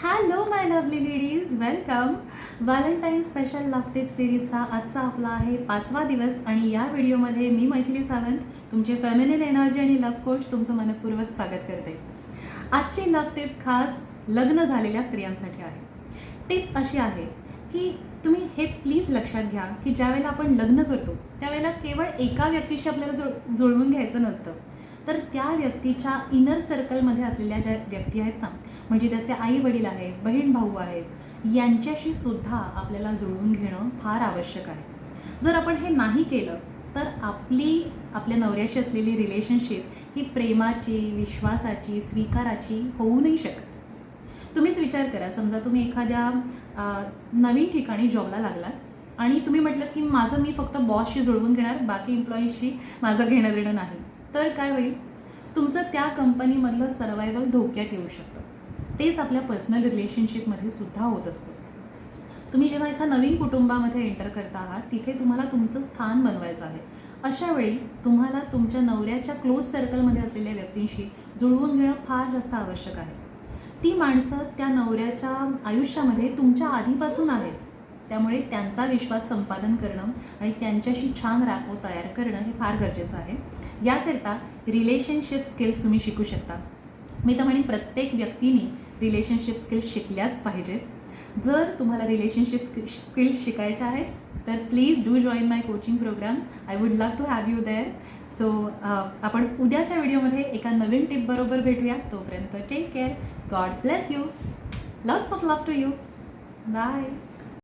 Hello my lovely ladies, welcome. Valentine special love tip सिरीजचा आजचा आपला आहे 5वा दिवस आणि या व्हिडिओमध्ये मी मैथिली सावंत, तुमचे फेमिनिन एनर्जी आणि लव्ह कोच, तुमचं मनपूर्वक स्वागत करते. आजची लव्ह टिप खास लग्न झालेल्या स्त्रियांसाठी आहे. टिप अशी आहे की तुम्ही हे प्लीज लक्षात घ्या की ज्यावेळेला आपण लग्न करतो त्यावेळेला केवळ एका व्यक्तीशी आपल्याला जुळवून घ्यायचं नसतं, तर त्या व्यक्तीच्या इनर सर्कलमध्ये असलेल्या ज्या व्यक्ती आहेत ना, म्हणजे त्याचे आई वडील आहेत, बहीण भाऊ आहेत, यांच्याशी सुद्धा आपल्याला जुळवून घेणं फार आवश्यक आहे. जर आपण हे नाही केलं तर आपल्या नवऱ्याशी असलेली रिलेशनशिप ही प्रेमाची, विश्वासाची, स्वीकाराची होऊ नाही शकत. तुम्हीच विचार करा, समजा तुम्ही एखाद्या नवीन ठिकाणी जॉबला लागलात आणि तुम्ही म्हटलं की मी फक्त बॉसशी जुळवून घेणार, बाकी एम्प्लॉईजशी माझं घेणं देणं नाही, तर काय होईल? तुमचं त्या कंपनीमधलं सर्वायवल धोक्यात येऊ शकतं. तेच आपल्या पर्सनल रिलेशनशिपमध्ये सुद्धा होत असतं. तुम्ही जेव्हा एका नवीन कुटुंबामध्ये एंटर करता आहात, तिथे तुम्हाला तुमचं स्थान बनवायचं आहे. अशा वेळी तुम्हाला तुमच्या नवऱ्याच्या क्लोज सर्कलमध्ये असलेल्या व्यक्तींशी जुळवून घेणं फार जास्त आवश्यक आहे. ती माणसं त्या नवऱ्याच्या आयुष्यामध्ये तुमच्या आधीपासून आहेत, त्यामुळे त्यांचा विश्वास संपादन करणं आणि त्यांच्याशी छान रॅपो तयार करणं हे फार गरजेचं आहे. याकरता रिलेशनशिप स्किल्स तुम्ही शिकू शकता. मी तर म्हणेन प्रत्येक व्यक्तीने रिलेशनशिप स्किल्स शिकल्याच पाहिजेत. जर तुम्हाला रिलेशनशिप स्किल्स शिकायच्या आहेत तर please do join my coaching program. I would love to have you there. So आपण उद्याच्या व्हिडिओमध्ये एका नवीन टिप बरोबर भेटूया. तोपर्यंत take care. God bless you. Lots of love to you. Bye.